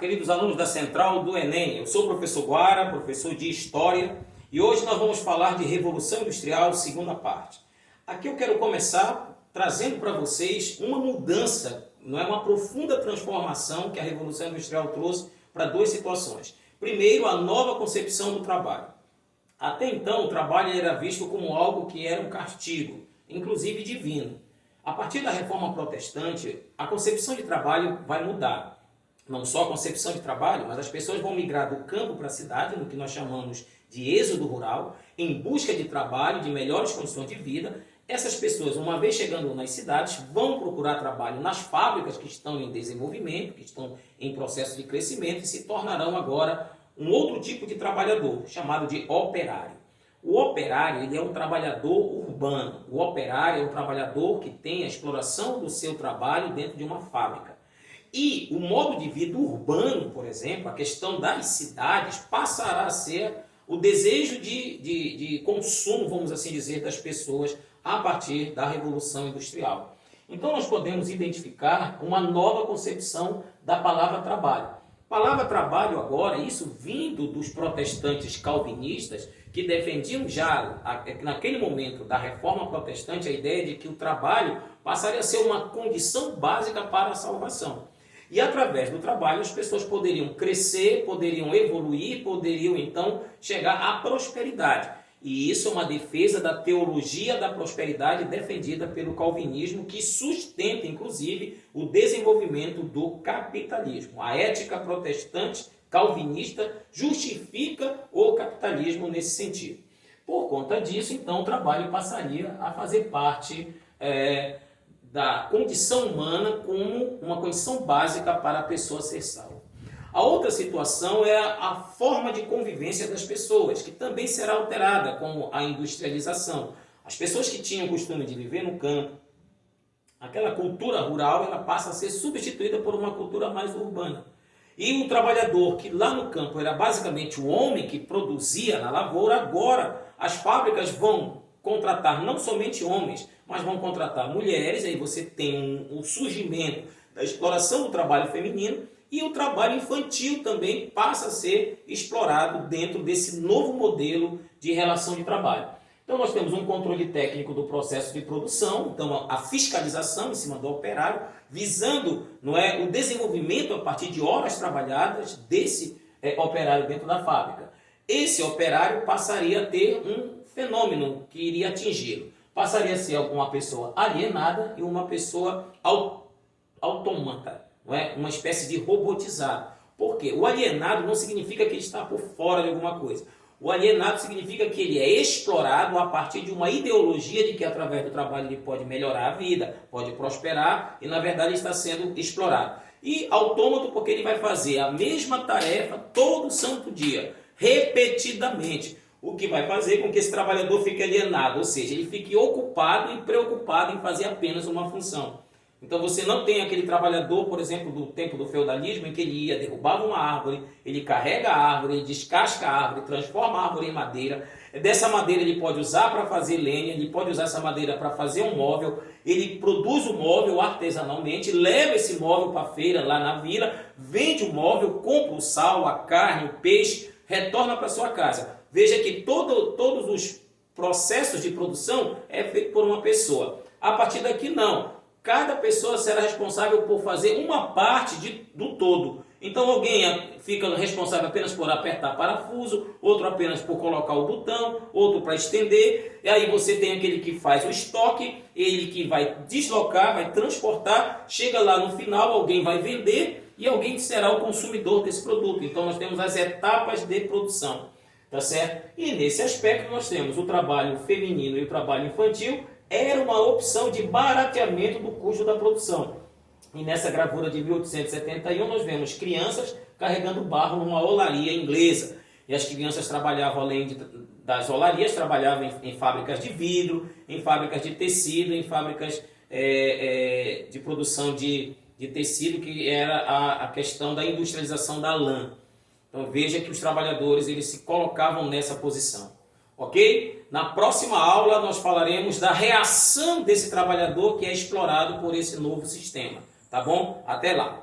queridos alunos da Central do Enem. Eu sou o professor Guara, professor de História, e hoje nós vamos falar de Revolução Industrial, segunda parte. Aqui eu quero começar trazendo para vocês uma mudança, não é, uma profunda transformação que a Revolução Industrial trouxe para duas situações. Primeiro, a nova concepção do trabalho. Até então, o trabalho era visto como algo que era um castigo, inclusive divino. A partir da Reforma Protestante, a concepção de trabalho vai mudar. Não só a concepção de trabalho, mas as pessoas vão migrar do campo para a cidade, no que nós chamamos de êxodo rural, em busca de trabalho, de melhores condições de vida. Essas pessoas, uma vez chegando nas cidades, vão procurar trabalho nas fábricas que estão em desenvolvimento, que estão em processo de crescimento e se tornarão agora um outro tipo de trabalhador, chamado de operário. O operário, ele é um trabalhador urbano. O operário é um trabalhador que tem a exploração do seu trabalho dentro de uma fábrica. E o modo de vida urbano, por exemplo, a questão das cidades, passará a ser o desejo de consumo, vamos assim dizer, das pessoas a partir da Revolução Industrial. Então nós podemos identificar uma nova concepção da palavra trabalho. Palavra trabalho agora, isso vindo dos protestantes calvinistas, que defendiam já, naquele momento da Reforma Protestante, a ideia de que o trabalho passaria a ser uma condição básica para a salvação. E através do trabalho as pessoas poderiam crescer, poderiam evoluir, poderiam então chegar à prosperidade. E isso é uma defesa da teologia da prosperidade defendida pelo calvinismo, que sustenta inclusive o desenvolvimento do capitalismo. A ética protestante calvinista justifica o capitalismo nesse sentido. Por conta disso, então, o trabalho passaria a fazer parte da condição humana como uma condição básica para a pessoa ser salva. A outra situação é a forma de convivência das pessoas, que também será alterada com a industrialização. As pessoas que tinham o costume de viver no campo, aquela cultura rural, ela passa a ser substituída por uma cultura mais urbana. E o trabalhador que lá no campo era basicamente o homem que produzia na lavoura, agora as fábricas vão contratar não somente homens, mas vão contratar mulheres. Aí você tem o surgimento da exploração do trabalho feminino, e o trabalho infantil também passa a ser explorado dentro desse novo modelo de relação de trabalho. Então nós temos um controle técnico do processo de produção, então a fiscalização em cima do operário, visando, não é, o desenvolvimento a partir de horas trabalhadas desse operário dentro da fábrica. Esse operário passaria a ter um fenômeno que iria atingi-lo. Passaria a ser uma pessoa alienada e uma pessoa autômata. Não é? Uma espécie de robotizado. Por quê? O alienado não significa que ele está por fora de alguma coisa. O alienado significa que ele é explorado a partir de uma ideologia de que através do trabalho ele pode melhorar a vida, pode prosperar, e na verdade ele está sendo explorado. E autômato porque ele vai fazer a mesma tarefa todo santo dia, repetidamente, o que vai fazer com que esse trabalhador fique alienado, ou seja, ele fique ocupado e preocupado em fazer apenas uma função. Então você não tem aquele trabalhador, por exemplo, do tempo do feudalismo, em que ele ia, derrubava uma árvore, ele carrega a árvore, ele descasca a árvore, transforma a árvore em madeira. Dessa madeira ele pode usar para fazer lenha, ele pode usar essa madeira para fazer um móvel, ele produz o móvel artesanalmente, leva esse móvel para a feira lá na vila, vende o móvel, compra o sal, a carne, o peixe, retorna para sua casa. Veja que todos os processos de produção é feito por uma pessoa. A partir daqui não. Cada pessoa será responsável por fazer uma parte do todo. Então alguém fica responsável apenas por apertar parafuso, outro apenas por colocar o botão, outro para estender. E aí você tem aquele que faz o estoque, ele que vai deslocar, vai transportar, chega lá no final, alguém vai vender e alguém será o consumidor desse produto. Então nós temos as etapas de produção, tá certo? E nesse aspecto nós temos o trabalho feminino e o trabalho infantil. Era uma opção de barateamento do custo da produção. E nessa gravura de 1871 nós vemos crianças carregando barro numa olaria inglesa. E as crianças trabalhavam, além das olarias, trabalhavam em fábricas de vidro, em fábricas de tecido, em fábricas de produção de tecido, que era a questão da industrialização da lã. Então veja que os trabalhadores eles se colocavam nessa posição. Ok? Na próxima aula nós falaremos da reação desse trabalhador que é explorado por esse novo sistema. Tá bom? Até lá!